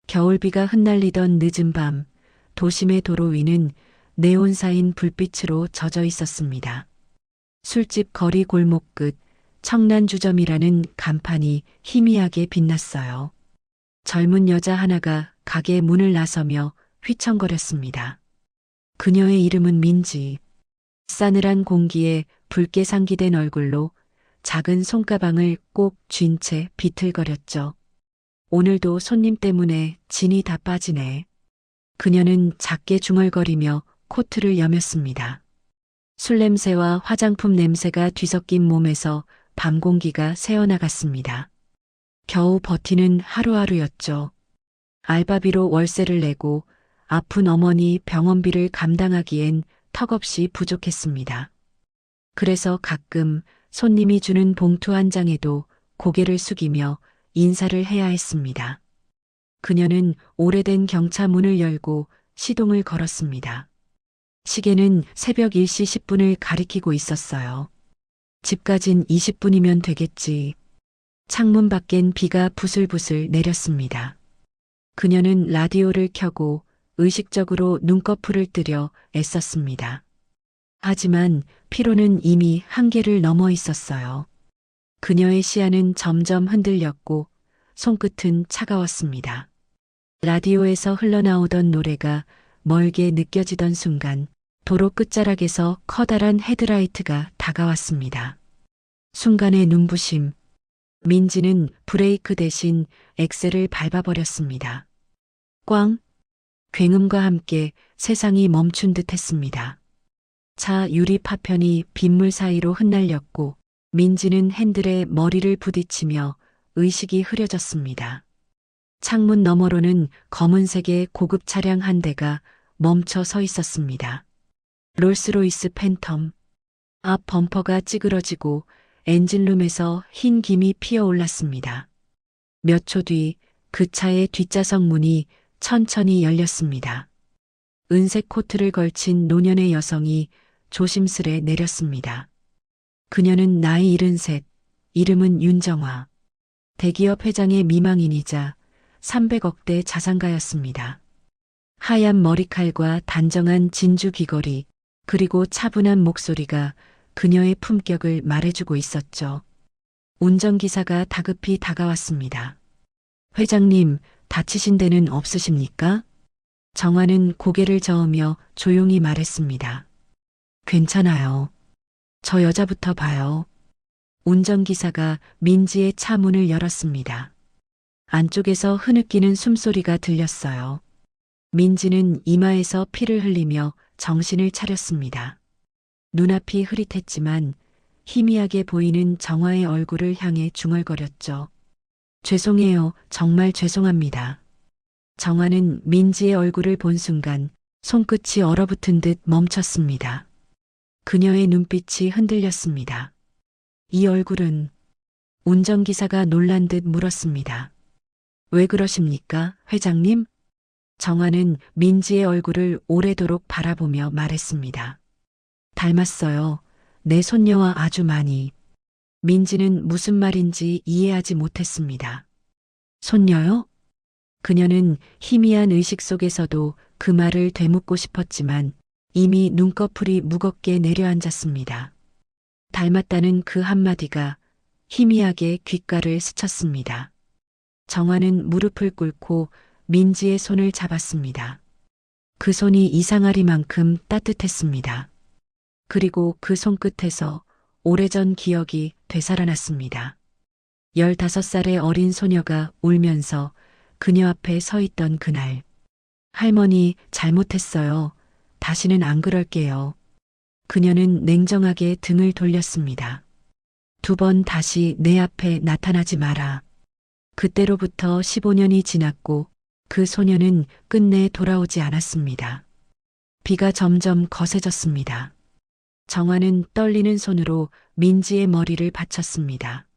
겨울비가 흩날리던 늦은 밤, 도심의 도로 위는 네온사인 불빛으로 젖어 있었습니다. 술집 거리 골목 끝 청란주점이라는 간판이 희미하게 빛났어요. 젊은 여자 하나가 가게 문을 나서며 휘청거렸습니다. 그녀의 이름은 민지. 싸늘한 공기에 붉게 상기된 얼굴로 작은 손가방을 꼭 쥔 채 비틀거렸죠. 오늘도 손님 때문에 진이 다 빠지네. 그녀는 작게 중얼거리며 코트를 여몄습니다. 술 냄새와 화장품 냄새가 뒤섞인 몸에서 밤 공기가 새어나갔습니다. 겨우 버티는 하루하루였죠. 알바비로 월세를 내고 아픈 어머니 병원비를 감당하기엔 턱없이 부족했습니다. 그래서 가끔 손님이 주는 봉투 한 장에도 고개를 숙이며 인사를 해야 했습니다. 그녀는 오래된 경차 문을 열고 시동을 걸었습니다. 시계는 새벽 1시 10분을 가리키고 있었어요. 집까진 20분이면 되겠지. 창문 밖엔 비가 부슬부슬 내렸습니다. 그녀는 라디오를 켜고 의식적으로 눈꺼풀을 뜨려 애썼습니다. 하지만 피로는 이미 한계를 넘어 있었어요. 그녀의 시야는 점점 흔들렸고 손끝은 차가웠습니다. 라디오에서 흘러나오던 노래가 멀게 느껴지던 순간 도로 끝자락에서 커다란 헤드라이트가 다가왔습니다. 순간의 눈부심. 민지는 브레이크 대신 엑셀을 밟아버렸습니다. 꽝! 굉음과 함께 세상이 멈춘 듯 했습니다. 차 유리 파편이 빗물 사이로 흩날렸고 민지는 핸들에 머리를 부딪히며 의식이 흐려졌습니다. 창문 너머로는 검은색의 고급 차량 한 대가 멈춰 서 있었습니다. 롤스로이스 팬텀. 앞 범퍼가 찌그러지고 엔진룸에서 흰 김이 피어올랐습니다. 몇 초 뒤 그 차의 뒷좌석 문이 천천히 열렸습니다. 은색 코트를 걸친 노년의 여성이 조심스레 내렸습니다. 그녀는 나이 73, 이름은 윤정화. 대기업 회장의 미망인이자 300억대 자산가였습니다. 하얀 머리칼과 단정한 진주 귀걸이, 그리고 차분한 목소리가 그녀의 품격을 말해주고 있었죠. 운전기사가 다급히 다가왔습니다. 회장님, 다치신 데는 없으십니까? 정화는 고개를 저으며 조용히 말했습니다. 괜찮아요. 저 여자부터 봐요. 운전기사가 민지의 차 문을 열었습니다. 안쪽에서 흐느끼는 숨소리가 들렸어요. 민지는 이마에서 피를 흘리며 정신을 차렸습니다. 눈앞이 흐릿했지만 희미하게 보이는 정화의 얼굴을 향해 중얼거렸죠. 죄송해요. 정말 죄송합니다. 정화는 민지의 얼굴을 본 순간 손끝이 얼어붙은 듯 멈췄습니다. 그녀의 눈빛이 흔들렸습니다. 이 얼굴은? 운전기사가 놀란 듯 물었습니다. 왜 그러십니까, 회장님? 정화는 민지의 얼굴을 오래도록 바라보며 말했습니다. 닮았어요. 내 손녀와 아주 많이. 민지는 무슨 말인지 이해하지 못했습니다. 손녀요? 그녀는 희미한 의식 속에서도 그 말을 되묻고 싶었지만 이미 눈꺼풀이 무겁게 내려앉았습니다. 닮았다는 그 한마디가 희미하게 귓가를 스쳤습니다. 정화는 무릎을 꿇고 민지의 손을 잡았습니다. 그 손이 이상하리만큼 따뜻했습니다. 그리고 그 손끝에서 오래전 기억이 되살아났습니다. 15살의 어린 소녀가 울면서 그녀 앞에 서 있던 그날. 할머니, 잘못했어요. 다시는 안 그럴게요. 그녀는 냉정하게 등을 돌렸습니다. 2번 다시 내 앞에 나타나지 마라. 그때로부터 15년이 지났고 그 소녀는 끝내 돌아오지 않았습니다. 비가 점점 거세졌습니다. 정화는 떨리는 손으로 민지의 머리를 받쳤습니다.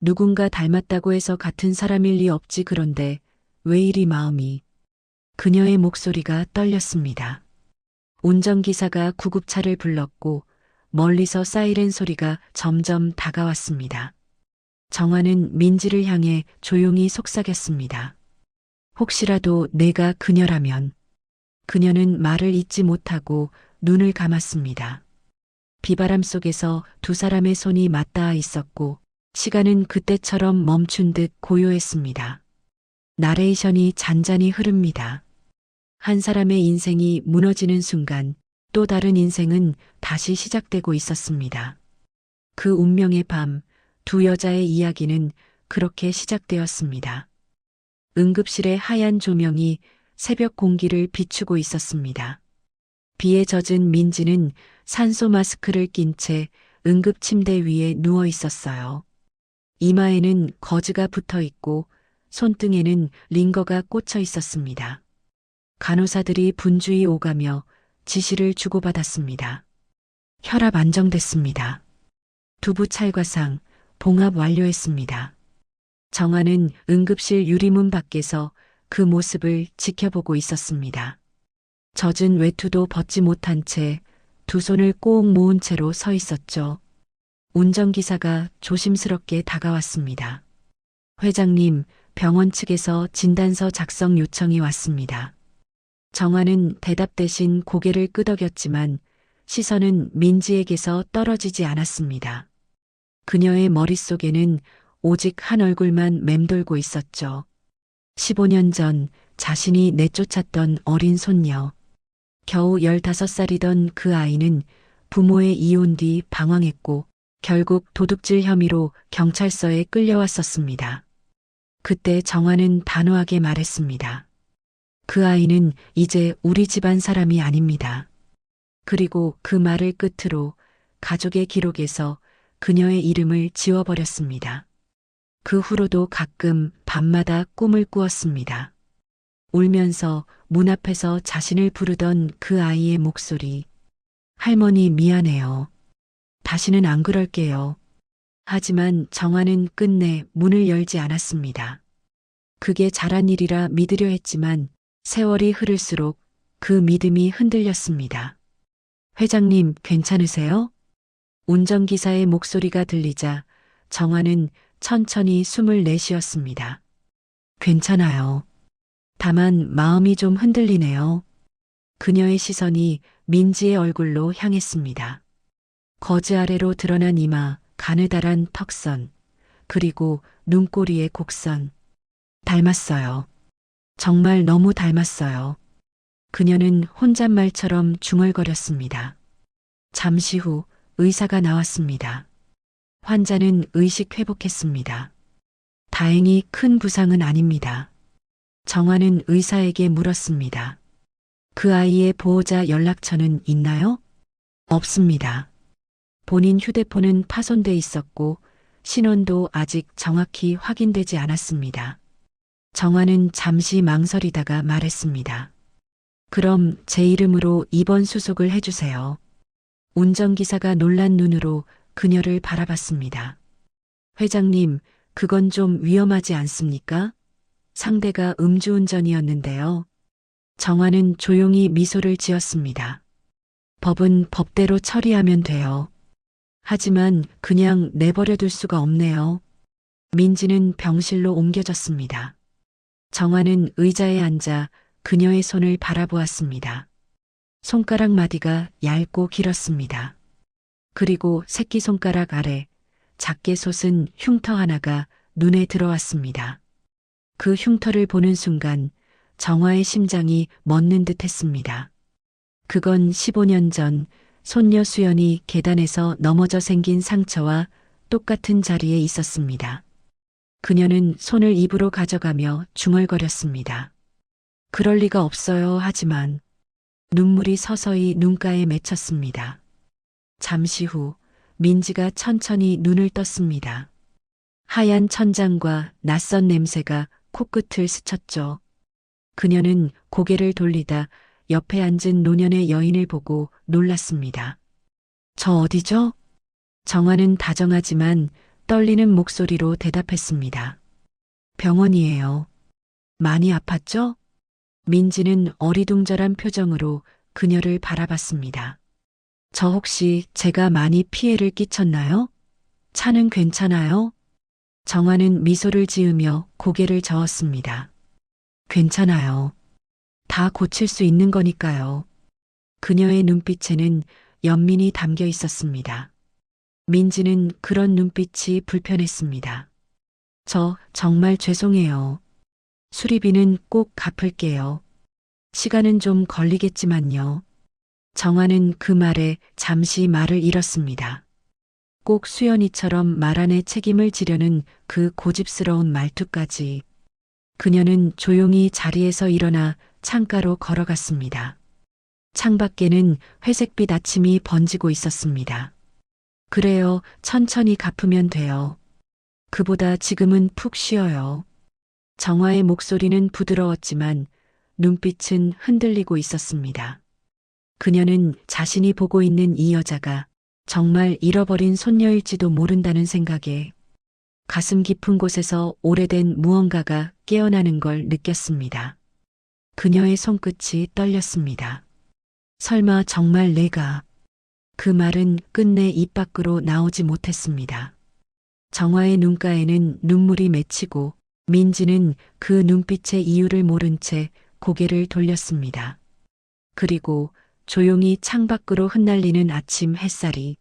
누군가 닮았다고 해서 같은 사람일 리 없지. 그런데 왜 이리 마음이. 그녀의 목소리가 떨렸습니다. 운전기사가 구급차를 불렀고 멀리서 사이렌 소리가 점점 다가왔습니다. 정화는 민지를 향해 조용히 속삭였습니다. 혹시라도 내가 그녀라면. 그녀는 말을 잇지 못하고 눈을 감았습니다. 비바람 속에서 두 사람의 손이 맞닿아 있었고 시간은 그때처럼 멈춘 듯 고요했습니다. 나레이션이 잔잔히 흐릅니다. 한 사람의 인생이 무너지는 순간 또 다른 인생은 다시 시작되고 있었습니다. 그 운명의 밤, 두 여자의 이야기는 그렇게 시작되었습니다. 응급실의 하얀 조명이 새벽 공기를 비추고 있었습니다. 비에 젖은 민지는 산소 마스크를 낀 채 응급 침대 위에 누워 있었어요. 이마에는 거즈가 붙어 있고 손등에는 링거가 꽂혀 있었습니다. 간호사들이 분주히 오가며 지시를 주고받았습니다. 혈압 안정됐습니다. 두부 찰과상, 봉합 완료했습니다. 정아는 응급실 유리문 밖에서 그 모습을 지켜보고 있었습니다. 젖은 외투도 벗지 못한 채 두 손을 꼭 모은 채로 서 있었죠. 운전기사가 조심스럽게 다가왔습니다. 회장님, 병원 측에서 진단서 작성 요청이 왔습니다. 정아는 대답 대신 고개를 끄덕였지만 시선은 민지에게서 떨어지지 않았습니다. 그녀의 머릿속에는 오직 한 얼굴만 맴돌고 있었죠. 15년 전 자신이 내쫓았던 어린 손녀. 겨우 15살이던 그 아이는 부모의 이혼 뒤 방황했고 결국 도둑질 혐의로 경찰서에 끌려왔었습니다. 그때 정화는 단호하게 말했습니다. 그 아이는 이제 우리 집안 사람이 아닙니다. 그리고 그 말을 끝으로 가족의 기록에서 그녀의 이름을 지워버렸습니다. 그 후로도 가끔 밤마다 꿈을 꾸었습니다. 울면서 문 앞에서 자신을 부르던 그 아이의 목소리. 할머니 미안해요. 다시는 안 그럴게요. 하지만 정화는 끝내 문을 열지 않았습니다. 그게 잘한 일이라 믿으려 했지만 세월이 흐를수록 그 믿음이 흔들렸습니다. 회장님 괜찮으세요? 운전기사의 목소리가 들리자 정화는 천천히 숨을 내쉬었습니다. 괜찮아요. 다만 마음이 좀 흔들리네요. 그녀의 시선이 민지의 얼굴로 향했습니다. 거즈 아래로 드러난 이마, 가느다란 턱선, 그리고 눈꼬리의 곡선. 닮았어요. 정말 너무 닮았어요. 그녀는 혼잣말처럼 중얼거렸습니다. 잠시 후 의사가 나왔습니다. 환자는 의식 회복했습니다. 다행히 큰 부상은 아닙니다. 정화는 의사에게 물었습니다. 그 아이의 보호자 연락처는 있나요? 없습니다. 본인 휴대폰은 파손돼 있었고 신원도 아직 정확히 확인되지 않았습니다. 정화는 잠시 망설이다가 말했습니다. 그럼 제 이름으로 입원 수속을 해주세요. 운전기사가 놀란 눈으로 그녀를 바라봤습니다. 회장님, 그건 좀 위험하지 않습니까? 상대가 음주운전이었는데요. 정화는 조용히 미소를 지었습니다. 법은 법대로 처리하면 돼요. 하지만 그냥 내버려둘 수가 없네요. 민지는 병실로 옮겨졌습니다. 정화는 의자에 앉아 그녀의 손을 바라보았습니다. 손가락 마디가 얇고 길었습니다. 그리고 새끼손가락 아래 작게 솟은 흉터 하나가 눈에 들어왔습니다. 그 흉터를 보는 순간 정화의 심장이 멎는 듯 했습니다. 그건 15년 전 손녀 수연이 계단에서 넘어져 생긴 상처와 똑같은 자리에 있었습니다. 그녀는 손을 입으로 가져가며 중얼거렸습니다. 그럴 리가 없어요. 하지만 눈물이 서서히 눈가에 맺혔습니다. 잠시 후 민지가 천천히 눈을 떴습니다. 하얀 천장과 낯선 냄새가 코끝을 스쳤죠. 그녀는 고개를 돌리다 옆에 앉은 노년의 여인을 보고 놀랐습니다. 저 어디죠? 정화는 다정하지만 떨리는 목소리로 대답했습니다. 병원이에요. 많이 아팠죠? 민지는 어리둥절한 표정으로 그녀를 바라봤습니다. 저 혹시 제가 많이 피해를 끼쳤나요? 차는 괜찮아요? 정화는 미소를 지으며 고개를 저었습니다. 괜찮아요. 다 고칠 수 있는 거니까요. 그녀의 눈빛에는 연민이 담겨 있었습니다. 민지는 그런 눈빛이 불편했습니다. 저 정말 죄송해요. 수리비는 꼭 갚을게요. 시간은 좀 걸리겠지만요. 정화는 그 말에 잠시 말을 잃었습니다. 꼭 수연이처럼 말 안에 책임을 지려는 그 고집스러운 말투까지. 그녀는 조용히 자리에서 일어나 창가로 걸어갔습니다. 창밖에는 회색빛 아침이 번지고 있었습니다. 그래요, 천천히 갚으면 돼요. 그보다 지금은 푹 쉬어요. 정화의 목소리는 부드러웠지만 눈빛은 흔들리고 있었습니다. 그녀는 자신이 보고 있는 이 여자가 정말 잃어버린 손녀일지도 모른다는 생각에 가슴 깊은 곳에서 오래된 무언가가 깨어나는 걸 느꼈습니다. 그녀의 손끝이 떨렸습니다. 설마 정말 내가... 그 말은 끝내 입 밖으로 나오지 못했습니다. 정화의 눈가에는 눈물이 맺히고 민지는 그 눈빛의 이유를 모른 채 고개를 돌렸습니다. 그리고 조용히 창밖으로 흩날리는 아침 햇살이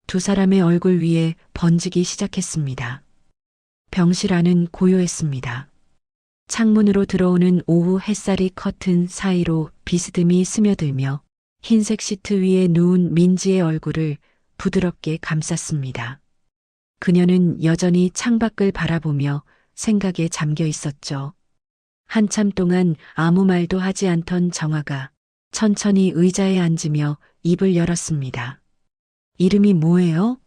두 사람의 얼굴 위에 번지기 시작했습니다. 병실 안은 고요했습니다. 창문으로 들어오는 오후 햇살이 커튼 사이로 비스듬히 스며들며 흰색 시트 위에 누운 민지의 얼굴을 부드럽게 감쌌습니다. 그녀는 여전히 창밖을 바라보며 생각에 잠겨 있었죠. 한참 동안 아무 말도 하지 않던 정화가 천천히 의자에 앉으며 입을 열었습니다. 이름이 뭐예요?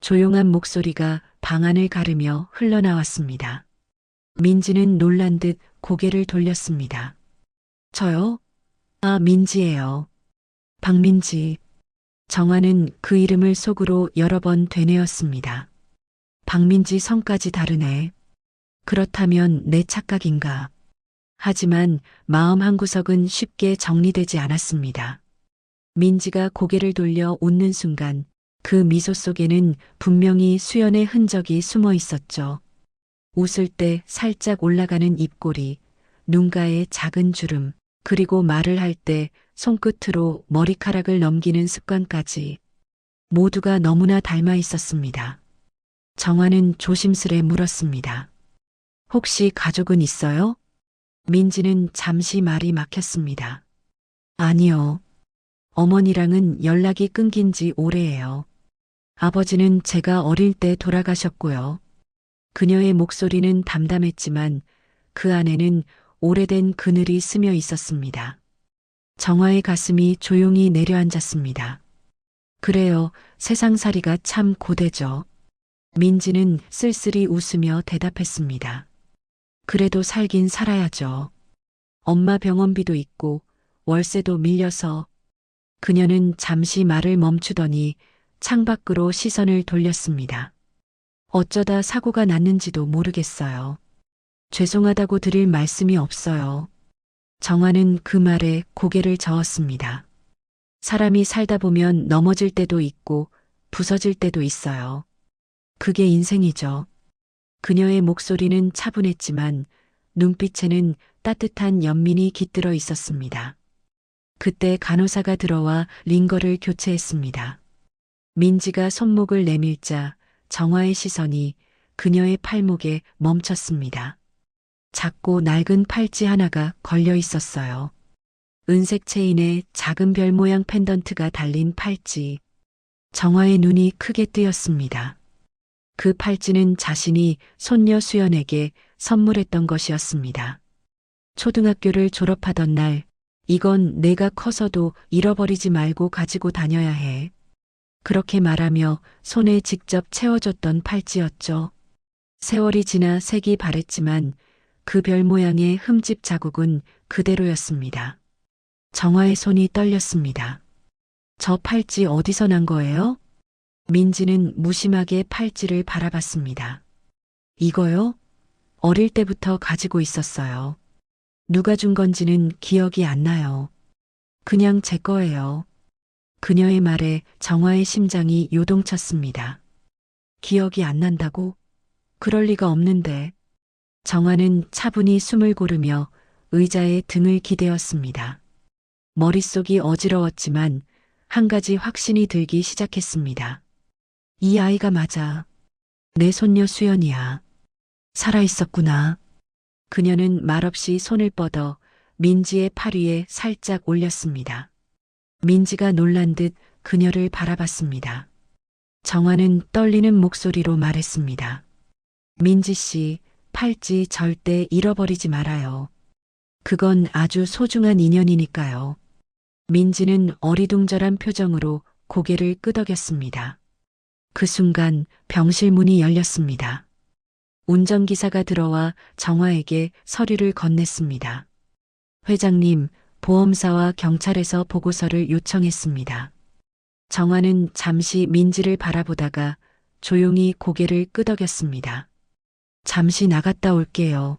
조용한 목소리가 방 안을 가르며 흘러나왔습니다. 민지는 놀란 듯 고개를 돌렸습니다. 저요? 아, 민지예요. 박민지. 정화는 그 이름을 속으로 여러 번 되뇌었습니다. 박민지 성까지 다르네. 그렇다면 내 착각인가? 하지만 마음 한구석은 쉽게 정리되지 않았습니다. 민지가 고개를 돌려 웃는 순간 그 미소 속에는 분명히 수연의 흔적이 숨어 있었죠. 웃을 때 살짝 올라가는 입꼬리, 눈가에 작은 주름, 그리고 말을 할 때 손끝으로 머리카락을 넘기는 습관까지 모두가 너무나 닮아 있었습니다. 정화는 조심스레 물었습니다. 혹시 가족은 있어요? 민지는 잠시 말이 막혔습니다. 아니요. 어머니랑은 연락이 끊긴 지 오래예요. 아버지는 제가 어릴 때 돌아가셨고요. 그녀의 목소리는 담담했지만 그 안에는 오래된 그늘이 스며 있었습니다. 정화의 가슴이 조용히 내려앉았습니다. 그래요, 세상살이가 참 고되죠. 민지는 쓸쓸히 웃으며 대답했습니다. 그래도 살긴 살아야죠. 엄마 병원비도 있고 월세도 밀려서. 그녀는 잠시 말을 멈추더니 창밖으로 시선을 돌렸습니다. 어쩌다 사고가 났는지도 모르겠어요. 죄송하다고 드릴 말씀이 없어요. 정화는 그 말에 고개를 저었습니다. 사람이 살다 보면 넘어질 때도 있고 부서질 때도 있어요. 그게 인생이죠. 그녀의 목소리는 차분했지만 눈빛에는 따뜻한 연민이 깃들어 있었습니다. 그때 간호사가 들어와 링거를 교체했습니다. 민지가 손목을 내밀자 정화의 시선이 그녀의 팔목에 멈췄습니다. 작고 낡은 팔찌 하나가 걸려 있었어요. 은색 체인에 작은 별 모양 펜던트가 달린 팔찌. 정화의 눈이 크게 뜨였습니다. 그 팔찌는 자신이 손녀 수연에게 선물했던 것이었습니다. 초등학교를 졸업하던 날, 이건 내가 커서도 잃어버리지 말고 가지고 다녀야 해. 그렇게 말하며 손에 직접 채워줬던 팔찌였죠. 세월이 지나 색이 바랬지만 그 별 모양의 흠집 자국은 그대로였습니다. 정화의 손이 떨렸습니다. 저 팔찌 어디서 난 거예요? 민지는 무심하게 팔찌를 바라봤습니다. 이거요? 어릴 때부터 가지고 있었어요. 누가 준 건지는 기억이 안 나요. 그냥 제 거예요. 그녀의 말에 정화의 심장이 요동쳤습니다. 기억이 안 난다고? 그럴 리가 없는데. 정화는 차분히 숨을 고르며 의자에 등을 기대었습니다. 머릿속이 어지러웠지만 한 가지 확신이 들기 시작했습니다. 이 아이가 맞아. 내 손녀 수연이야. 살아있었구나. 그녀는 말없이 손을 뻗어 민지의 팔 위에 살짝 올렸습니다. 민지가 놀란 듯 그녀를 바라봤습니다. 정화는 떨리는 목소리로 말했습니다. 민지 씨, 팔찌 절대 잃어버리지 말아요. 그건 아주 소중한 인연이니까요. 민지는 어리둥절한 표정으로 고개를 끄덕였습니다. 그 순간 병실 문이 열렸습니다. 운전기사가 들어와 정화에게 서류를 건넸습니다. 회장님, 보험사와 경찰에서 보고서를 요청했습니다. 정화는 잠시 민지를 바라보다가 조용히 고개를 끄덕였습니다. 잠시 나갔다 올게요.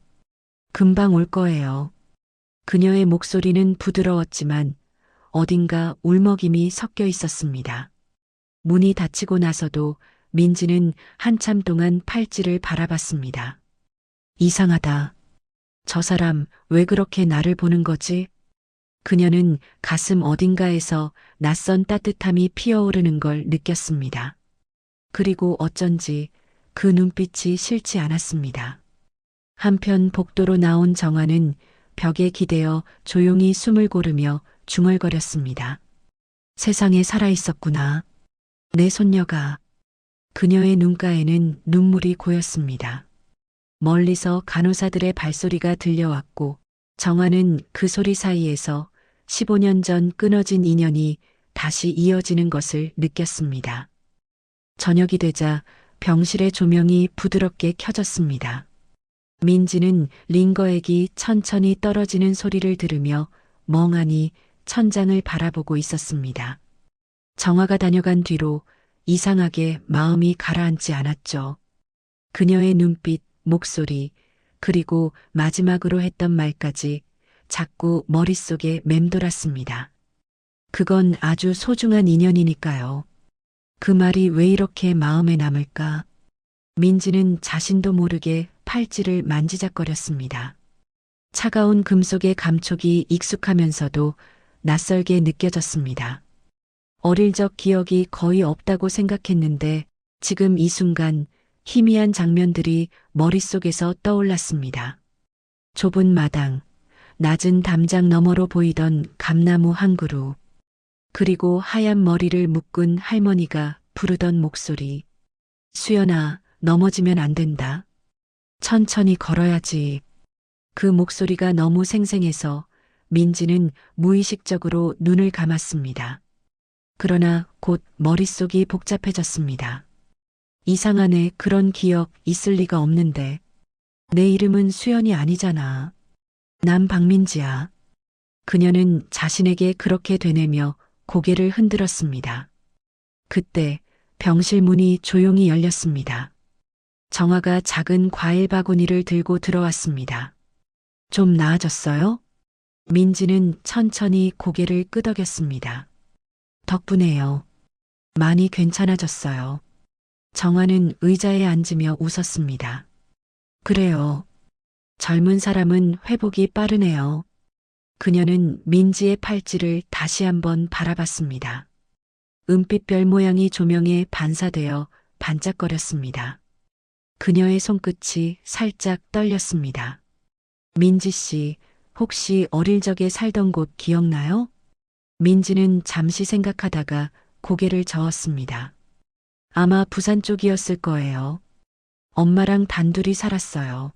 금방 올 거예요. 그녀의 목소리는 부드러웠지만 어딘가 울먹임이 섞여 있었습니다. 문이 닫히고 나서도 민지는 한참 동안 팔찌를 바라봤습니다. 이상하다. 저 사람 왜 그렇게 나를 보는 거지? 그녀는 가슴 어딘가에서 낯선 따뜻함이 피어오르는 걸 느꼈습니다. 그리고 어쩐지 그 눈빛이 싫지 않았습니다. 한편 복도로 나온 정화는 벽에 기대어 조용히 숨을 고르며 중얼거렸습니다. 세상에 살아있었구나. 내 손녀가. 그녀의 눈가에는 눈물이 고였습니다. 멀리서 간호사들의 발소리가 들려왔고 정화는 그 소리 사이에서 15년 전 끊어진 인연이 다시 이어지는 것을 느꼈습니다. 저녁이 되자 병실의 조명이 부드럽게 켜졌습니다. 민지는 링거액이 천천히 떨어지는 소리를 들으며 멍하니 천장을 바라보고 있었습니다. 정화가 다녀간 뒤로 이상하게 마음이 가라앉지 않았죠. 그녀의 눈빛, 목소리, 그리고 마지막으로 했던 말까지 자꾸 머릿속에 맴돌았습니다. 그건 아주 소중한 인연이니까요. 그 말이 왜 이렇게 마음에 남을까? 민지는 자신도 모르게 팔찌를 만지작거렸습니다. 차가운 금속의 감촉이 익숙하면서도 낯설게 느껴졌습니다. 어릴 적 기억이 거의 없다고 생각했는데 지금 이 순간 희미한 장면들이 머릿속에서 떠올랐습니다. 좁은 마당, 낮은 담장 너머로 보이던 감나무 한 그루, 그리고 하얀 머리를 묶은 할머니가 부르던 목소리. 수연아, 넘어지면 안 된다. 천천히 걸어야지. 그 목소리가 너무 생생해서 민지는 무의식적으로 눈을 감았습니다. 그러나 곧 머릿속이 복잡해졌습니다. 이상하네, 그런 기억 있을 리가 없는데. 내 이름은 수연이 아니잖아. 난 박민지야. 그녀는 자신에게 그렇게 되뇌며 고개를 흔들었습니다. 그때 병실 문이 조용히 열렸습니다. 정화가 작은 과일 바구니를 들고 들어왔습니다. 좀 나아졌어요? 민지는 천천히 고개를 끄덕였습니다. 덕분에요. 많이 괜찮아졌어요. 정화는 의자에 앉으며 웃었습니다. 그래요. 젊은 사람은 회복이 빠르네요. 그녀는 민지의 팔찌를 다시 한번 바라봤습니다. 은빛별 모양이 조명에 반사되어 반짝거렸습니다. 그녀의 손끝이 살짝 떨렸습니다. 민지 씨, 혹시 어릴 적에 살던 곳 기억나요? 민지는 잠시 생각하다가 고개를 저었습니다. 아마 부산 쪽이었을 거예요. 엄마랑 단둘이 살았어요.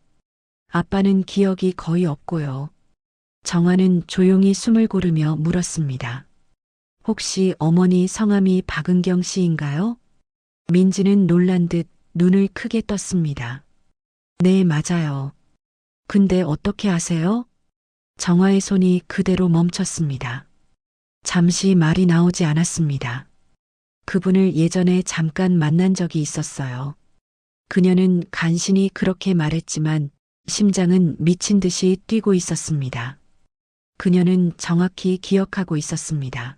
아빠는 기억이 거의 없고요. 정화는 조용히 숨을 고르며 물었습니다. 혹시 어머니 성함이 박은경 씨인가요? 민지는 놀란 듯 눈을 크게 떴습니다. 네, 맞아요. 근데 어떻게 아세요? 정화의 손이 그대로 멈췄습니다. 잠시 말이 나오지 않았습니다. 그분을 예전에 잠깐 만난 적이 있었어요. 그녀는 간신히 그렇게 말했지만 심장은 미친 듯이 뛰고 있었습니다. 그녀는 정확히 기억하고 있었습니다.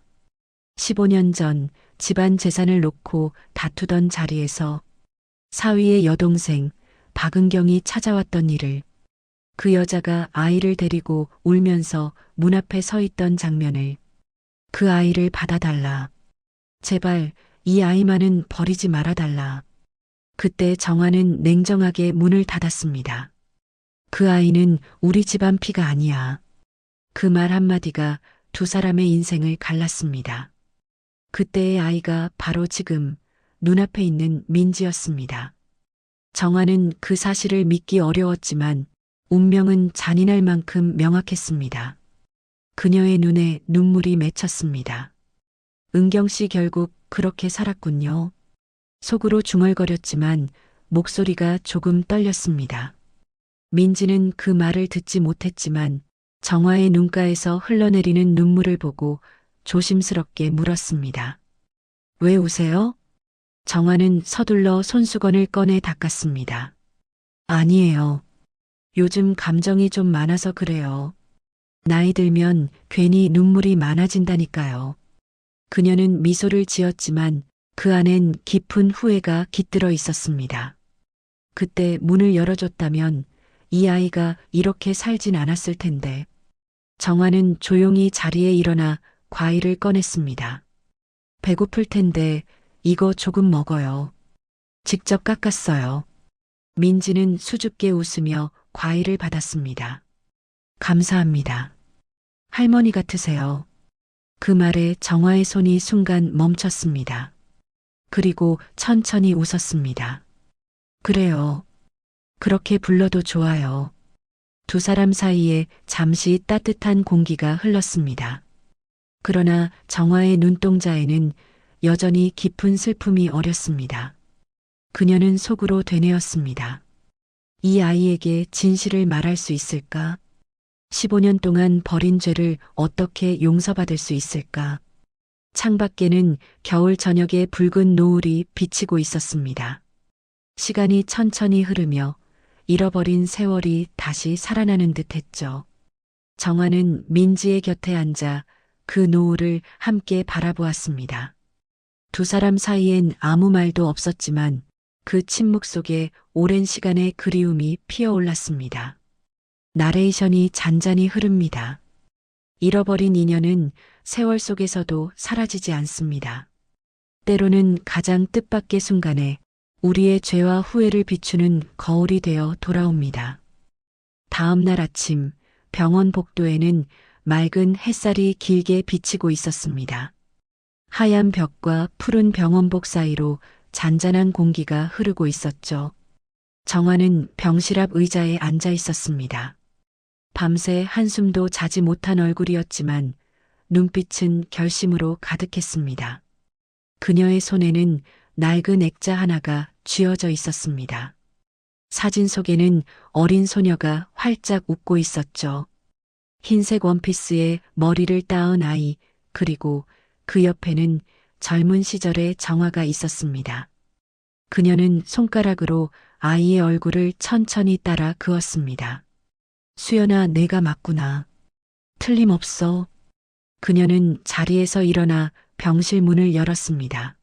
15년 전 집안 재산을 놓고 다투던 자리에서 사위의 여동생 박은경이 찾아왔던 일을. 그 여자가 아이를 데리고 울면서 문 앞에 서 있던 장면을 그 아이를 받아달라. 제발 이 아이만은 버리지 말아달라. 그때 정화는 냉정하게 문을 닫았습니다. 그 아이는 우리 집안 피가 아니야. 그 말 한마디가 두 사람의 인생을 갈랐습니다. 그때의 아이가 바로 지금 눈앞에 있는 민지였습니다. 정화는 그 사실을 믿기 어려웠지만 운명은 잔인할 만큼 명확했습니다. 그녀의 눈에 눈물이 맺혔습니다. 은경 씨 결국 그렇게 살았군요. 속으로 중얼거렸지만 목소리가 조금 떨렸습니다. 민지는 그 말을 듣지 못했지만 정화의 눈가에서 흘러내리는 눈물을 보고 조심스럽게 물었습니다. 왜 우세요? 정화는 서둘러 손수건을 꺼내 닦았습니다. 아니에요. 요즘 감정이 좀 많아서 그래요. 나이 들면 괜히 눈물이 많아진다니까요. 그녀는 미소를 지었지만 그 안엔 깊은 후회가 깃들어 있었습니다. 그때 문을 열어줬다면 이 아이가 이렇게 살진 않았을 텐데. 정화는 조용히 자리에 일어나 과일을 꺼냈습니다. 배고플 텐데 이거 조금 먹어요. 직접 깎았어요. 민지는 수줍게 웃으며 과일을 받았습니다. 감사합니다. 할머니 같으세요. 그 말에 정화의 손이 순간 멈췄습니다. 그리고 천천히 웃었습니다. 그래요. 그렇게 불러도 좋아요. 두 사람 사이에 잠시 따뜻한 공기가 흘렀습니다. 그러나 정화의 눈동자에는 여전히 깊은 슬픔이 어렸습니다. 그녀는 속으로 되뇌었습니다. 이 아이에게 진실을 말할 수 있을까? 15년 동안 벌인 죄를 어떻게 용서받을 수 있을까? 창밖에는 겨울 저녁의 붉은 노을이 비치고 있었습니다. 시간이 천천히 흐르며 잃어버린 세월이 다시 살아나는 듯 했죠. 정화는 민지의 곁에 앉아 그 노을을 함께 바라보았습니다. 두 사람 사이엔 아무 말도 없었지만 그 침묵 속에 오랜 시간의 그리움이 피어올랐습니다. 나레이션이 잔잔히 흐릅니다. 잃어버린 인연은 세월 속에서도 사라지지 않습니다. 때로는 가장 뜻밖의 순간에 우리의 죄와 후회를 비추는 거울이 되어 돌아옵니다. 다음 날 아침 병원 복도에는 맑은 햇살이 길게 비치고 있었습니다. 하얀 벽과 푸른 병원복 사이로 잔잔한 공기가 흐르고 있었죠. 정화는 병실 앞 의자에 앉아 있었습니다. 밤새 한숨도 자지 못한 얼굴이었지만 눈빛은 결심으로 가득했습니다. 그녀의 손에는 낡은 액자 하나가 쥐어져 있었습니다. 사진 속에는 어린 소녀가 활짝 웃고 있었죠. 흰색 원피스에 머리를 따은 아이, 그리고 그 옆에는 젊은 시절의 정화가 있었습니다. 그녀는 손가락으로 아이의 얼굴을 천천히 따라 그었습니다. 수연아, 내가 맞구나. 틀림없어. 그녀는 자리에서 일어나 병실 문을 열었습니다.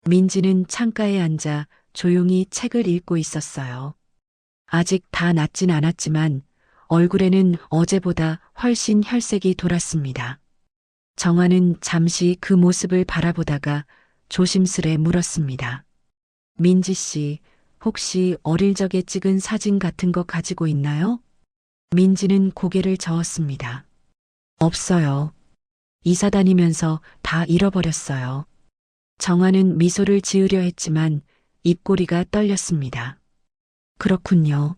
민지는 창가에 앉아 조용히 책을 읽고 있었어요. 아직 다 낫진 않았지만 얼굴에는 어제보다 훨씬 혈색이 돌았습니다. 정화는 잠시 그 모습을 바라보다가 조심스레 물었습니다. 민지 씨, 혹시 어릴 적에 찍은 사진 같은 거 가지고 있나요? 민지는 고개를 저었습니다. 없어요. 이사 다니면서 다 잃어버렸어요. 정화는 미소를 지으려 했지만 입꼬리가 떨렸습니다. 그렇군요.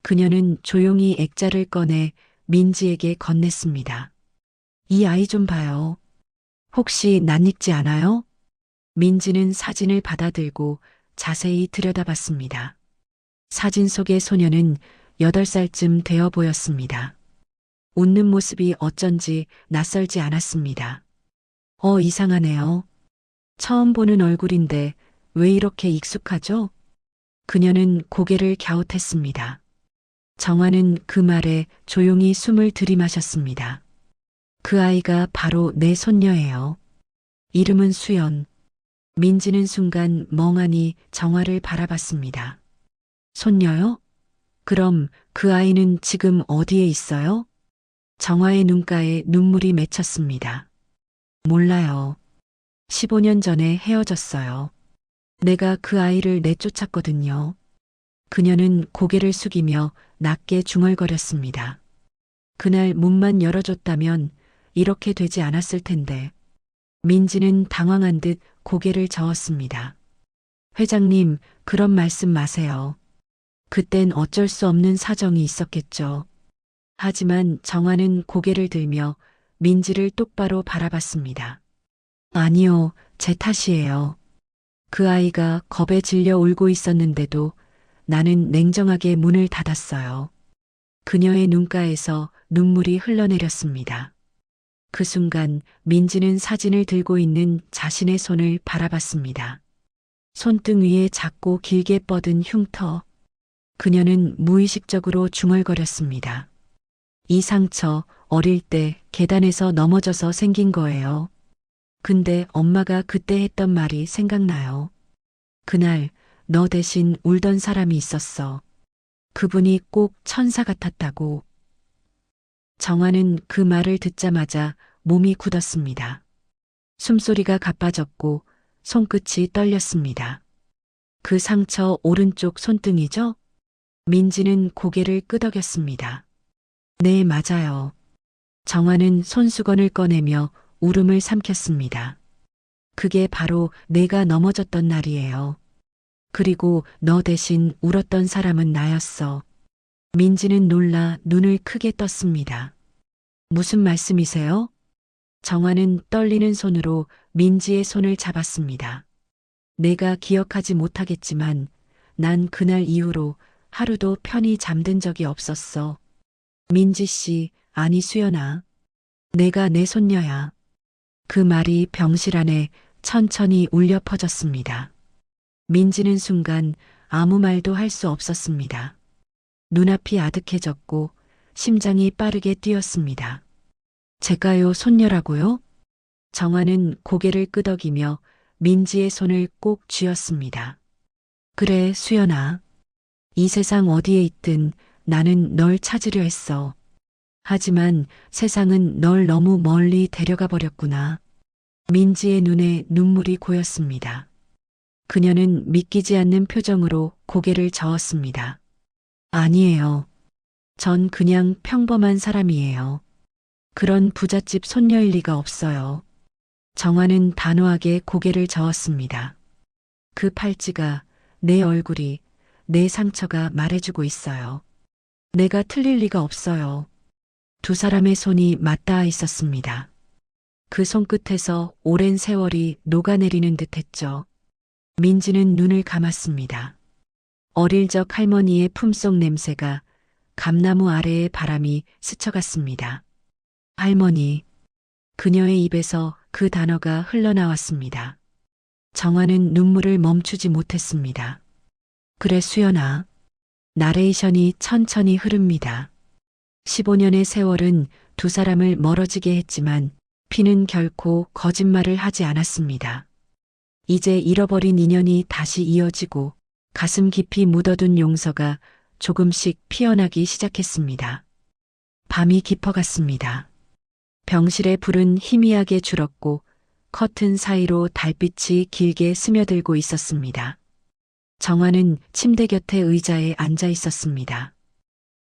그녀는 조용히 액자를 꺼내 민지에게 건넸습니다. 이 아이 좀 봐요. 혹시 낯익지 않아요? 민지는 사진을 받아들고 자세히 들여다봤습니다. 사진 속의 소녀는 8살쯤 되어 보였습니다. 웃는 모습이 어쩐지 낯설지 않았습니다. 이상하네요. 처음 보는 얼굴인데 왜 이렇게 익숙하죠? 그녀는 고개를 갸웃했습니다. 정화는 그 말에 조용히 숨을 들이마셨습니다. 그 아이가 바로 내 손녀예요. 이름은 수연. 민지는 순간 멍하니 정화를 바라봤습니다. 손녀요? 그럼 그 아이는 지금 어디에 있어요? 정화의 눈가에 눈물이 맺혔습니다. 몰라요. 15년 전에 헤어졌어요. 내가 그 아이를 내쫓았거든요. 그녀는 고개를 숙이며 낮게 중얼거렸습니다. 그날 문만 열어줬다면 이렇게 되지 않았을 텐데. 민지는 당황한 듯 고개를 저었습니다. 회장님, 그런 말씀 마세요. 그땐 어쩔 수 없는 사정이 있었겠죠. 하지만 정화는 고개를 들며 민지를 똑바로 바라봤습니다. 아니요, 제 탓이에요. 그 아이가 겁에 질려 울고 있었는데도 나는 냉정하게 문을 닫았어요. 그녀의 눈가에서 눈물이 흘러내렸습니다. 그 순간 민지는 사진을 들고 있는 자신의 손을 바라봤습니다. 손등 위에 작고 길게 뻗은 흉터. 그녀는 무의식적으로 중얼거렸습니다. 이 상처 어릴 때 계단에서 넘어져서 생긴 거예요. 근데 엄마가 그때 했던 말이 생각나요. 그날 너 대신 울던 사람이 있었어. 그분이 꼭 천사 같았다고. 정화는 그 말을 듣자마자 몸이 굳었습니다. 숨소리가 가빠졌고 손끝이 떨렸습니다. 그 상처 오른쪽 손등이죠? 민지는 고개를 끄덕였습니다. 네, 맞아요. 정화는 손수건을 꺼내며 울음을 삼켰습니다. 그게 바로 내가 넘어졌던 날이에요. 그리고 너 대신 울었던 사람은 나였어. 민지는 놀라 눈을 크게 떴습니다. 무슨 말씀이세요? 정화는 떨리는 손으로 민지의 손을 잡았습니다. 내가 기억하지 못하겠지만 난 그날 이후로 하루도 편히 잠든 적이 없었어. 민지 씨, 아니 수연아. 내가 내 손녀야. 그 말이 병실 안에 천천히 울려 퍼졌습니다. 민지는 순간 아무 말도 할 수 없었습니다. 눈앞이 아득해졌고 심장이 빠르게 뛰었습니다. 제가요, 손녀라고요? 정화는 고개를 끄덕이며 민지의 손을 꼭 쥐었습니다. 그래, 수연아. 이 세상 어디에 있든 나는 널 찾으려 했어. 하지만 세상은 널 너무 멀리 데려가 버렸구나. 민지의 눈에 눈물이 고였습니다. 그녀는 믿기지 않는 표정으로 고개를 저었습니다. 아니에요. 전 그냥 평범한 사람이에요. 그런 부잣집 손녀일 리가 없어요. 정화는 단호하게 고개를 저었습니다. 그 팔찌가, 내 얼굴이, 내 상처가 말해주고 있어요. 내가 틀릴 리가 없어요. 두 사람의 손이 맞닿아 있었습니다. 그 손끝에서 오랜 세월이 녹아내리는 듯했죠. 민지는 눈을 감았습니다. 어릴 적 할머니의 품속 냄새가 감나무 아래의 바람이 스쳐갔습니다. 할머니. 그녀의 입에서 그 단어가 흘러나왔습니다. 정화는 눈물을 멈추지 못했습니다. 그래, 수연아. 나레이션이 천천히 흐릅니다. 15년의 세월은 두 사람을 멀어지게 했지만 피는 결코 거짓말을 하지 않았습니다. 이제 잃어버린 인연이 다시 이어지고 가슴 깊이 묻어둔 용서가 조금씩 피어나기 시작했습니다. 밤이 깊어갔습니다. 병실의 불은 희미하게 줄었고 커튼 사이로 달빛이 길게 스며들고 있었습니다. 정화는 침대 곁에 의자에 앉아 있었습니다.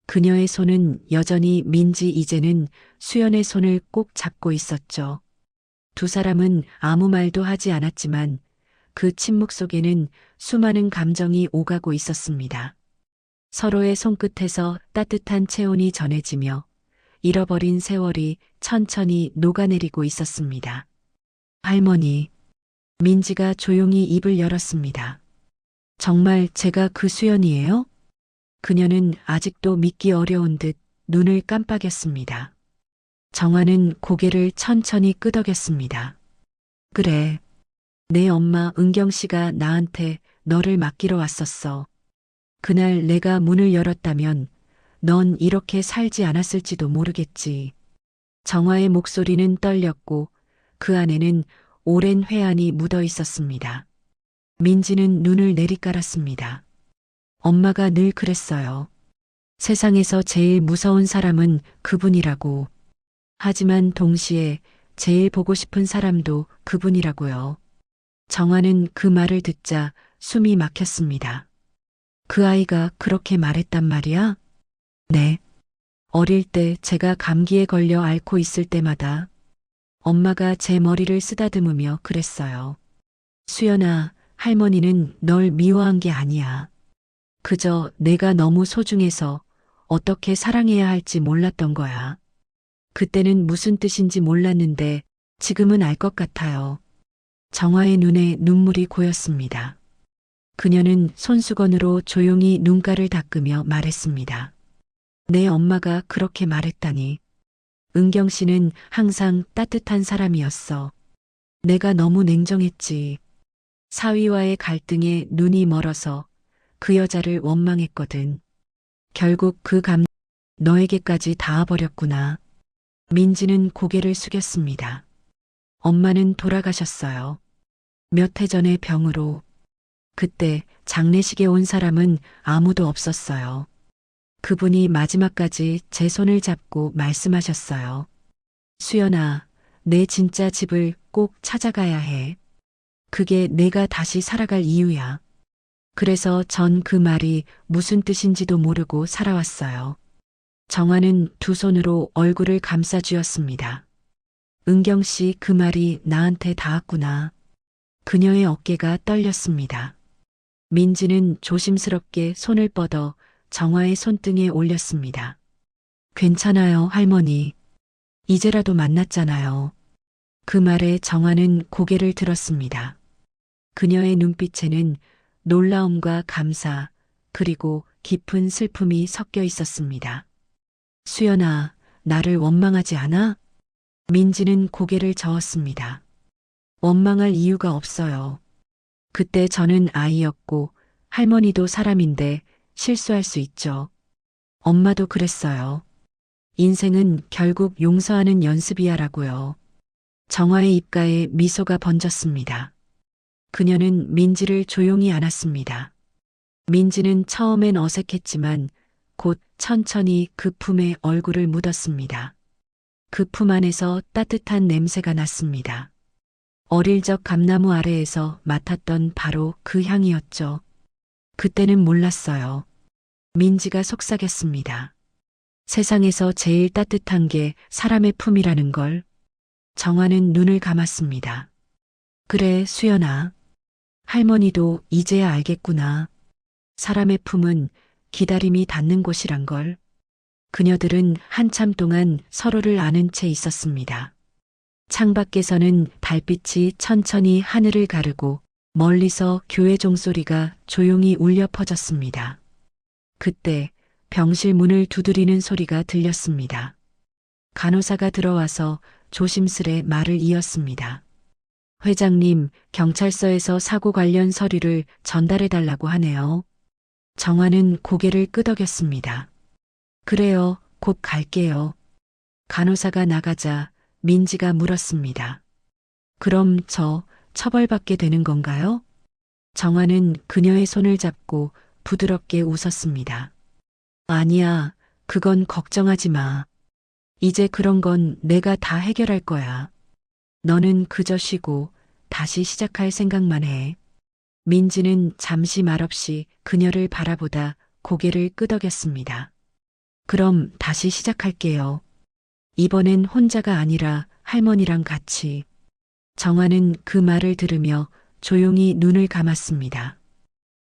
그녀의 손은 여전히 민지 이제는 수연의 손을 꼭 잡고 있었죠. 두 사람은 아무 말도 하지 않았지만 그 침묵 속에는 수많은 감정이 오가고 있었습니다. 서로의 손끝에서 따뜻한 체온이 전해지며 잃어버린 세월이 천천히 녹아내리고 있었습니다. 할머니. 민지가 조용히 입을 열었습니다. 정말 제가 그 수연이에요? 그녀는 아직도 믿기 어려운 듯 눈을 깜빡였습니다. 정화는 고개를 천천히 끄덕였습니다. 그래. 내 엄마 은경 씨가 나한테 너를 맡기러 왔었어. 그날 내가 문을 열었다면 넌 이렇게 살지 않았을지도 모르겠지. 정화의 목소리는 떨렸고 그 안에는 오랜 회한이 묻어 있었습니다. 민지는 눈을 내리깔았습니다. 엄마가 늘 그랬어요. 세상에서 제일 무서운 사람은 그분이라고. 하지만 동시에 제일 보고 싶은 사람도 그분이라고요. 정화는 그 말을 듣자 숨이 막혔습니다. 그 아이가 그렇게 말했단 말이야? 네. 어릴 때 제가 감기에 걸려 앓고 있을 때마다 엄마가 제 머리를 쓰다듬으며 그랬어요. 수연아, 할머니는 널 미워한 게 아니야. 그저 내가 너무 소중해서 어떻게 사랑해야 할지 몰랐던 거야. 그때는 무슨 뜻인지 몰랐는데 지금은 알 것 같아요. 정화의 눈에 눈물이 고였습니다. 그녀는 손수건으로 조용히 눈가를 닦으며 말했습니다. 내 엄마가 그렇게 말했다니. 은경 씨는 항상 따뜻한 사람이었어. 내가 너무 냉정했지. 사위와의 갈등에 눈이 멀어서 그 여자를 원망했거든. 결국 그 너에게까지 닿아버렸구나. 민지는 고개를 숙였습니다. 엄마는 돌아가셨어요. 몇 해 전에 병으로. 그때 장례식에 온 사람은 아무도 없었어요. 그분이 마지막까지 제 손을 잡고 말씀하셨어요. 수연아, 내 진짜 집을 꼭 찾아가야 해. 그게 내가 다시 살아갈 이유야. 그래서 전 그 말이 무슨 뜻인지도 모르고 살아왔어요. 정화는 두 손으로 얼굴을 감싸 쥐었습니다. 은경 씨 그 말이 나한테 닿았구나. 그녀의 어깨가 떨렸습니다. 민지는 조심스럽게 손을 뻗어 정화의 손등에 올렸습니다. 괜찮아요, 할머니. 이제라도 만났잖아요. 그 말에 정화는 고개를 들었습니다. 그녀의 눈빛에는 놀라움과 감사, 그리고 깊은 슬픔이 섞여 있었습니다. 수연아, 나를 원망하지 않아? 민지는 고개를 저었습니다. 원망할 이유가 없어요. 그때 저는 아이였고 할머니도 사람인데 실수할 수 있죠. 엄마도 그랬어요. 인생은 결국 용서하는 연습이야라고요. 정화의 입가에 미소가 번졌습니다. 그녀는 민지를 조용히 안았습니다. 민지는 처음엔 어색했지만 곧 천천히 그 품에 얼굴을 묻었습니다. 그 품 안에서 따뜻한 냄새가 났습니다. 어릴 적 감나무 아래에서 맡았던 바로 그 향이었죠. 그때는 몰랐어요. 민지가 속삭였습니다. 세상에서 제일 따뜻한 게 사람의 품이라는 걸. 정화는 눈을 감았습니다. 그래, 수연아. 할머니도 이제야 알겠구나. 사람의 품은 기다림이 닿는 곳이란 걸. 그녀들은 한참 동안 서로를 아는 채 있었습니다. 창밖에서는 달빛이 천천히 하늘을 가르고 멀리서 교회 종소리가 조용히 울려 퍼졌습니다. 그때 병실 문을 두드리는 소리가 들렸습니다. 간호사가 들어와서 조심스레 말을 이었습니다. 회장님, 경찰서에서 사고 관련 서류를 전달해달라고 하네요. 정화는 고개를 끄덕였습니다. 그래요, 곧 갈게요. 간호사가 나가자 민지가 물었습니다. 그럼 저 처벌받게 되는 건가요? 정화는 그녀의 손을 잡고 부드럽게 웃었습니다. 아니야, 그건 걱정하지 마. 이제 그런 건 내가 다 해결할 거야. 너는 그저 쉬고 다시 시작할 생각만 해. 민지는 잠시 말없이 그녀를 바라보다 고개를 끄덕였습니다. 그럼 다시 시작할게요. 이번엔 혼자가 아니라 할머니랑 같이. 정화는 그 말을 들으며 조용히 눈을 감았습니다.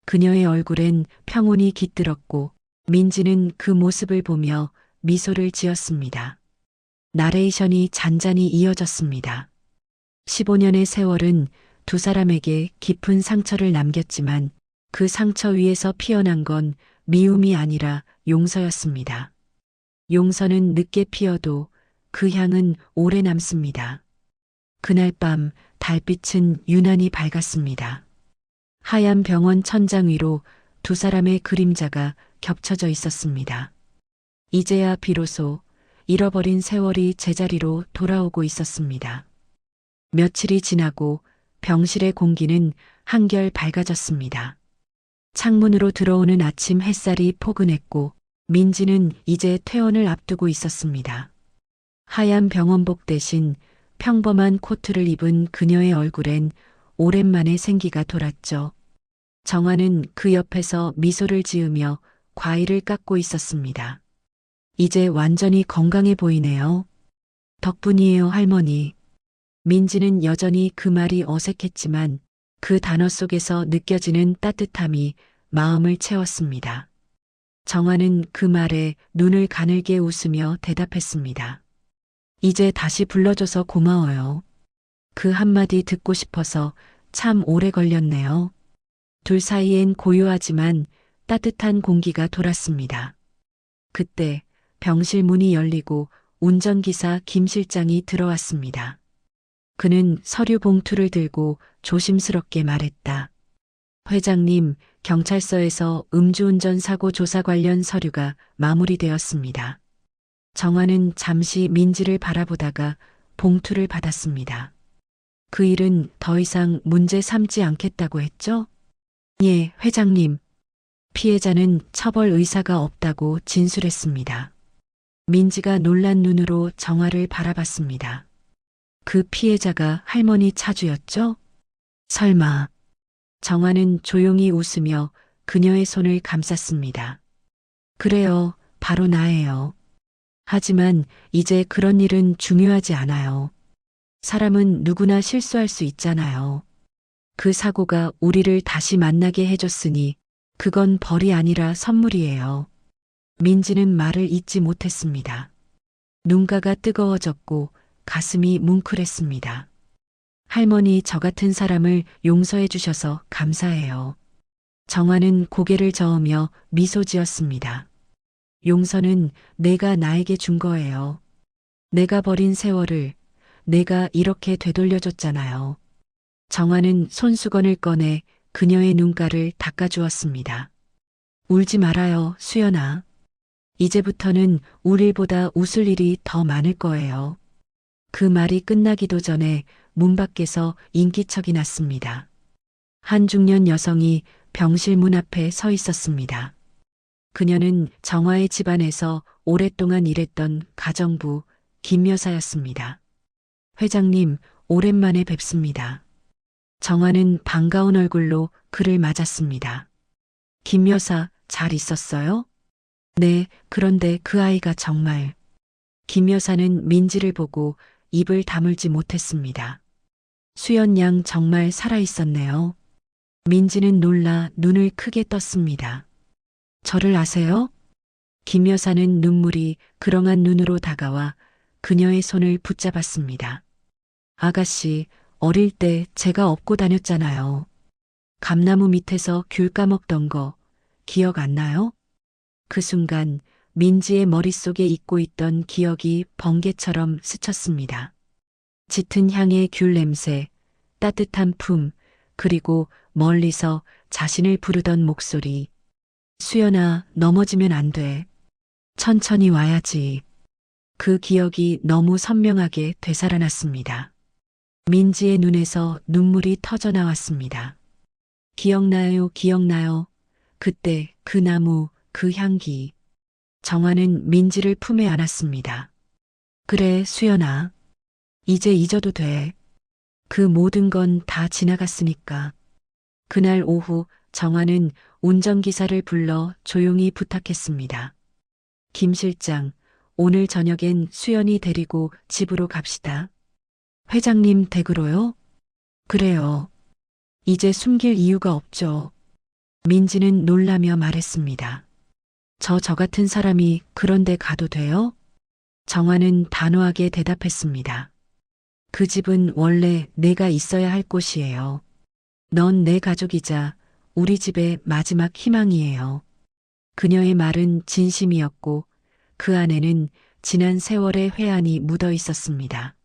그녀의 얼굴엔 평온이 깃들었고 민지는 그 모습을 보며 미소를 지었습니다. 나레이션이 잔잔히 이어졌습니다. 15년의 세월은 두 사람에게 깊은 상처를 남겼지만 그 상처 위에서 피어난 건 미움이 아니라 용서였습니다. 용서는 늦게 피어도 그 향은 오래 남습니다. 그날 밤 달빛은 유난히 밝았습니다. 하얀 병원 천장 위로 두 사람의 그림자가 겹쳐져 있었습니다. 이제야 비로소 잃어버린 세월이 제자리로 돌아오고 있었습니다. 며칠이 지나고 병실의 공기는 한결 밝아졌습니다. 창문으로 들어오는 아침 햇살이 포근했고 민지는 이제 퇴원을 앞두고 있었습니다. 하얀 병원복 대신 평범한 코트를 입은 그녀의 얼굴엔 오랜만에 생기가 돌았죠. 정화는 그 옆에서 미소를 지으며 과일을 깎고 있었습니다. 이제 완전히 건강해 보이네요. 덕분이에요, 할머니. 민지는 여전히 그 말이 어색했지만 그 단어 속에서 느껴지는 따뜻함이 마음을 채웠습니다. 정화는 그 말에 눈을 가늘게 웃으며 대답했습니다. 이제 다시 불러줘서 고마워요. 그 한마디 듣고 싶어서 참 오래 걸렸네요. 둘 사이엔 고요하지만 따뜻한 공기가 돌았습니다. 그때 병실 문이 열리고 운전기사 김 실장이 들어왔습니다. 그는 서류 봉투를 들고 조심스럽게 말했다. 회장님, 경찰서에서 음주운전 사고 조사 관련 서류가 마무리되었습니다. 정화는 잠시 민지를 바라보다가 봉투를 받았습니다. 그 일은 더 이상 문제 삼지 않겠다고 했죠? 예, 회장님. 피해자는 처벌 의사가 없다고 진술했습니다. 민지가 놀란 눈으로 정화를 바라봤습니다. 그 피해자가 할머니 차주였죠? 설마. 정화는 조용히 웃으며 그녀의 손을 감쌌습니다. 그래요, 바로 나예요. 하지만 이제 그런 일은 중요하지 않아요. 사람은 누구나 실수할 수 있잖아요. 그 사고가 우리를 다시 만나게 해줬으니 그건 벌이 아니라 선물이에요. 민지는 말을 잇지 못했습니다. 눈가가 뜨거워졌고 가슴이 뭉클했습니다. 할머니, 저 같은 사람을 용서해 주셔서 감사해요. 정화는 고개를 저으며 미소 지었습니다. 용서는 내가 나에게 준 거예요. 내가 버린 세월을 내가 이렇게 되돌려줬잖아요. 정화는 손수건을 꺼내 그녀의 눈가를 닦아주었습니다. 울지 말아요, 수연아. 이제부터는 울 일보다 웃을 일이 더 많을 거예요. 그 말이 끝나기도 전에 문 밖에서 인기척이 났습니다. 한 중년 여성이 병실 문 앞에 서 있었습니다. 그녀는 정화의 집안에서 오랫동안 일했던 가정부 김 여사였습니다. 회장님, 오랜만에 뵙습니다. 정화는 반가운 얼굴로 그를 맞았습니다. 김 여사, 잘 있었어요? 네, 그런데 그 아이가 정말. 김 여사는 민지를 보고 입을 다물지 못했습니다. 수연 양 정말 살아있었네요. 민지는 놀라 눈을 크게 떴습니다. 저를 아세요? 김 여사는 눈물이 그렁한 눈으로 다가와 그녀의 손을 붙잡았습니다. 아가씨, 어릴 때 제가 업고 다녔잖아요. 감나무 밑에서 귤 까먹던 거 기억 안 나요? 그 순간 민지의 머릿속에 잊고 있던 기억이 번개처럼 스쳤습니다. 짙은 향의 귤 냄새, 따뜻한 품, 그리고 멀리서 자신을 부르던 목소리. 수연아, 넘어지면 안 돼. 천천히 와야지. 그 기억이 너무 선명하게 되살아났습니다. 민지의 눈에서 눈물이 터져 나왔습니다. 기억나요, 기억나요. 그때 그 나무, 그 향기. 정화는 민지를 품에 안았습니다. 그래, 수연아. 이제 잊어도 돼. 그 모든 건 다 지나갔으니까. 그날 오후 정화는 운전기사를 불러 조용히 부탁했습니다. 김 실장, 오늘 저녁엔 수연이 데리고 집으로 갑시다. 회장님 댁으로요? 그래요. 이제 숨길 이유가 없죠. 민지는 놀라며 말했습니다. 저 같은 사람이 그런데 가도 돼요? 정화는 단호하게 대답했습니다. 그 집은 원래 내가 있어야 할 곳이에요. 넌 내 가족이자 우리 집의 마지막 희망이에요. 그녀의 말은 진심이었고 그 안에는 지난 세월의 회한이 묻어 있었습니다.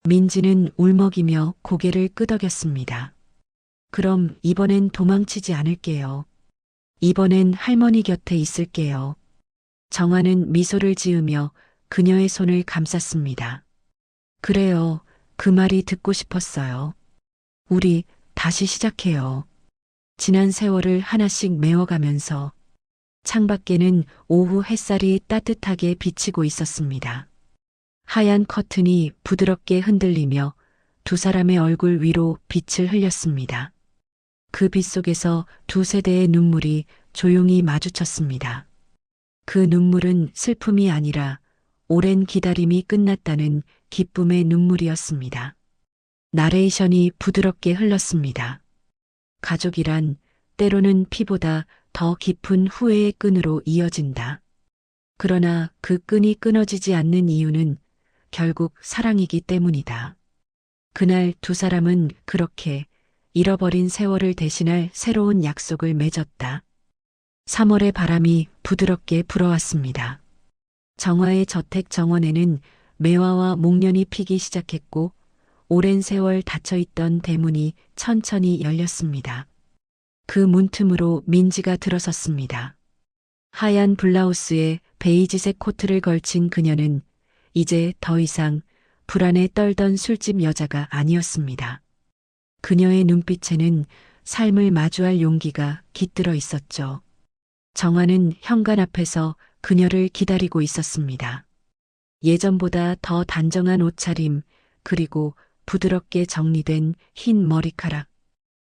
민지는 울먹이며 고개를 끄덕였습니다. 그럼 이번엔 도망치지 않을게요. 이번엔 할머니 곁에 있을게요. 정화는 미소를 지으며 그녀의 손을 감쌌습니다. 그래요. 그 말이 듣고 싶었어요. 우리 다시 시작해요. 지난 세월을 하나씩 메워가면서 창밖에는 오후 햇살이 따뜻하게 비치고 있었습니다. 하얀 커튼이 부드럽게 흔들리며 두 사람의 얼굴 위로 빛을 흘렸습니다. 그 빛 속에서 두 세대의 눈물이 조용히 마주쳤습니다. 그 눈물은 슬픔이 아니라 오랜 기다림이 끝났다는 기쁨의 눈물이었습니다. 나레이션이 부드럽게 흘렀습니다. 가족이란 때로는 피보다 더 깊은 후회의 끈으로 이어진다. 그러나 그 끈이 끊어지지 않는 이유는 결국 사랑이기 때문이다. 그날 두 사람은 그렇게 잃어버린 세월을 대신할 새로운 약속을 맺었다. 3월의 바람이 부드럽게 불어왔습니다. 정화의 저택 정원에는 매화와 목련이 피기 시작했고 오랜 세월 닫혀있던 대문이 천천히 열렸습니다. 그 문틈으로 민지가 들어섰습니다. 하얀 블라우스에 베이지색 코트를 걸친 그녀는 이제 더 이상 불안에 떨던 술집 여자가 아니었습니다. 그녀의 눈빛에는 삶을 마주할 용기가 깃들어 있었죠. 정화는 현관 앞에서 그녀를 기다리고 있었습니다. 예전보다 더 단정한 옷차림, 그리고 부드럽게 정리된 흰 머리카락.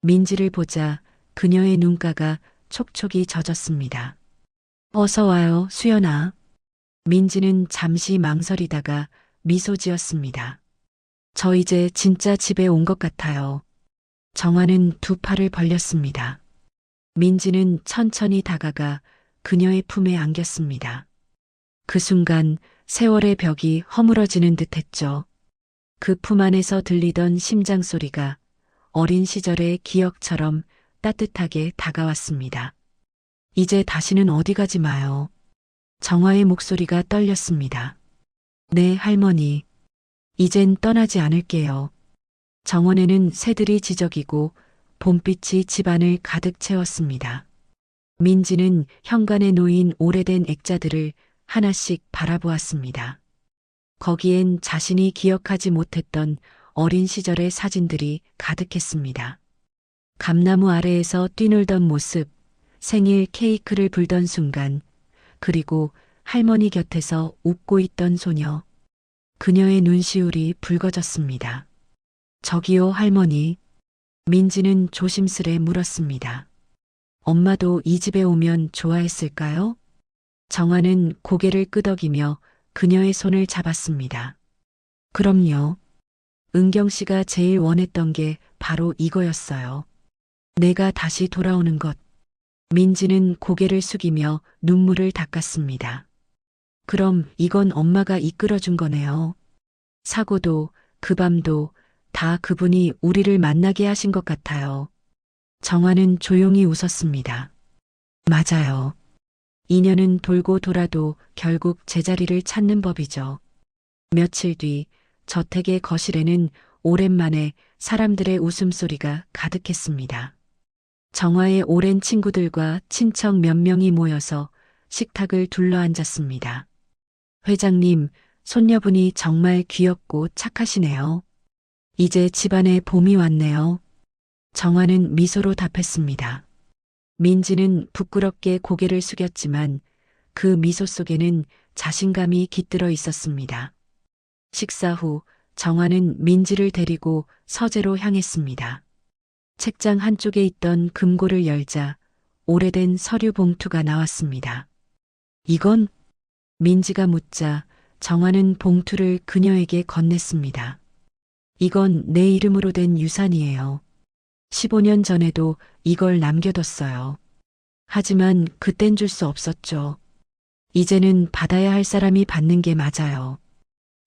민지를 보자 그녀의 눈가가 촉촉이 젖었습니다. 어서 와요, 수연아. 민지는 잠시 망설이다가 미소 지었습니다. 저 이제 진짜 집에 온 것 같아요. 정화는 두 팔을 벌렸습니다. 민지는 천천히 다가가 그녀의 품에 안겼습니다. 그 순간 세월의 벽이 허물어지는 듯했죠. 그 품 안에서 들리던 심장 소리가 어린 시절의 기억처럼 따뜻하게 다가왔습니다. 이제 다시는 어디 가지 마요. 정화의 목소리가 떨렸습니다. 네, 할머니. 이젠 떠나지 않을게요. 정원에는 새들이 지저귀고 봄빛이 집안을 가득 채웠습니다. 민지는 현관에 놓인 오래된 액자들을 하나씩 바라보았습니다. 거기엔 자신이 기억하지 못했던 어린 시절의 사진들이 가득했습니다. 감나무 아래에서 뛰놀던 모습, 생일 케이크를 불던 순간, 그리고 할머니 곁에서 웃고 있던 소녀. 그녀의 눈시울이 붉어졌습니다. 저기요, 할머니. 민지는 조심스레 물었습니다. 엄마도 이 집에 오면 좋아했을까요? 정화는 고개를 끄덕이며 그녀의 손을 잡았습니다. 그럼요. 은경 씨가 제일 원했던 게 바로 이거였어요. 내가 다시 돌아오는 것. 민지는 고개를 숙이며 눈물을 닦았습니다. 그럼 이건 엄마가 이끌어준 거네요. 사고도 그 밤도 다 그분이 우리를 만나게 하신 것 같아요. 정화는 조용히 웃었습니다. 맞아요. 인연은 돌고 돌아도 결국 제자리를 찾는 법이죠. 며칠 뒤 저택의 거실에는 오랜만에 사람들의 웃음소리가 가득했습니다. 정화의 오랜 친구들과 친척 몇 명이 모여서 식탁을 둘러앉았습니다. 회장님, 손녀분이 정말 귀엽고 착하시네요. 이제 집안에 봄이 왔네요. 정화는 미소로 답했습니다. 민지는 부끄럽게 고개를 숙였지만 그 미소 속에는 자신감이 깃들어 있었습니다. 식사 후 정화는 민지를 데리고 서재로 향했습니다. 책장 한쪽에 있던 금고를 열자 오래된 서류 봉투가 나왔습니다. 이건? 민지가 묻자 정화는 봉투를 그녀에게 건넸습니다. 이건 내 이름으로 된 유산이에요. 15년 전에도 이걸 남겨뒀어요. 하지만 그땐 줄 수 없었죠. 이제는 받아야 할 사람이 받는 게 맞아요.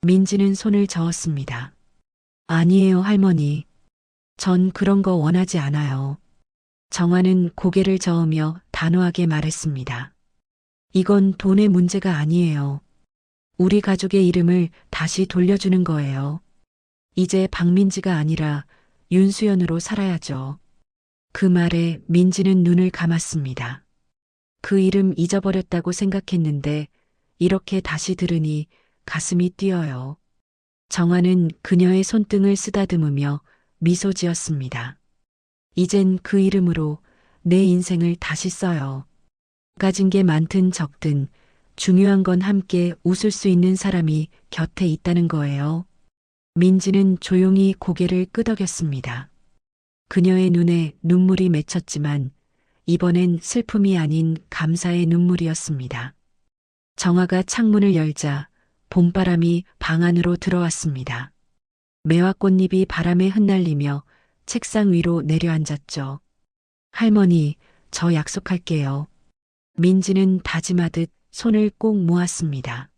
민지는 손을 저었습니다. 아니에요, 할머니. 전 그런 거 원하지 않아요. 정화는 고개를 저으며 단호하게 말했습니다. 이건 돈의 문제가 아니에요. 우리 가족의 이름을 다시 돌려주는 거예요. 이제 박민지가 아니라 윤수연으로 살아야죠. 그 말에 민지는 눈을 감았습니다. 그 이름 잊어버렸다고 생각했는데 이렇게 다시 들으니 가슴이 뛰어요. 정화는 그녀의 손등을 쓰다듬으며 미소 지었습니다. 이젠 그 이름으로 내 인생을 다시 써요. 가진 게 많든 적든 중요한 건 함께 웃을 수 있는 사람이 곁에 있다는 거예요. 민지는 조용히 고개를 끄덕였습니다. 그녀의 눈에 눈물이 맺혔지만 이번엔 슬픔이 아닌 감사의 눈물이었습니다. 정화가 창문을 열자 봄바람이 방 안으로 들어왔습니다. 매화꽃잎이 바람에 흩날리며 책상 위로 내려앉았죠. 할머니, 저 약속할게요. 민지는 다짐하듯 손을 꼭 모았습니다.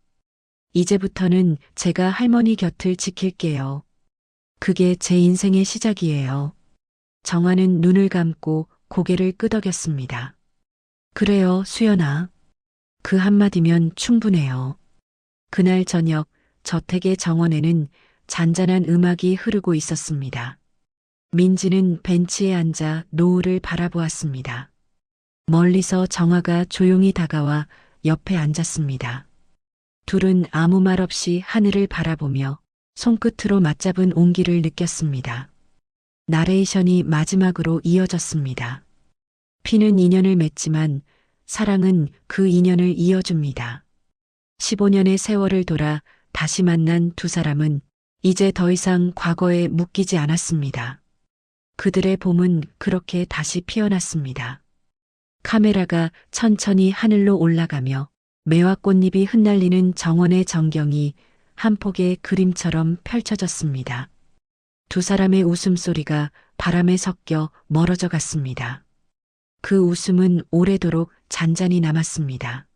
이제부터는 제가 할머니 곁을 지킬게요. 그게 제 인생의 시작이에요. 정화는 눈을 감고 고개를 끄덕였습니다. 그래요, 수연아. 그 한마디면 충분해요. 그날 저녁 저택의 정원에는 잔잔한 음악이 흐르고 있었습니다. 민지는 벤치에 앉아 노을을 바라보았습니다. 멀리서 정화가 조용히 다가와 옆에 앉았습니다. 둘은 아무 말 없이 하늘을 바라보며 손끝으로 맞잡은 온기를 느꼈습니다. 나레이션이 마지막으로 이어졌습니다. 피는 인연을 맺지만 사랑은 그 인연을 이어줍니다. 15년의 세월을 돌아 다시 만난 두 사람은 이제 더 이상 과거에 묶이지 않았습니다. 그들의 봄은 그렇게 다시 피어났습니다. 카메라가 천천히 하늘로 올라가며 매화꽃잎이 흩날리는 정원의 전경이 한 폭의 그림처럼 펼쳐졌습니다. 두 사람의 웃음소리가 바람에 섞여 멀어져 갔습니다. 그 웃음은 오래도록 잔잔히 남았습니다.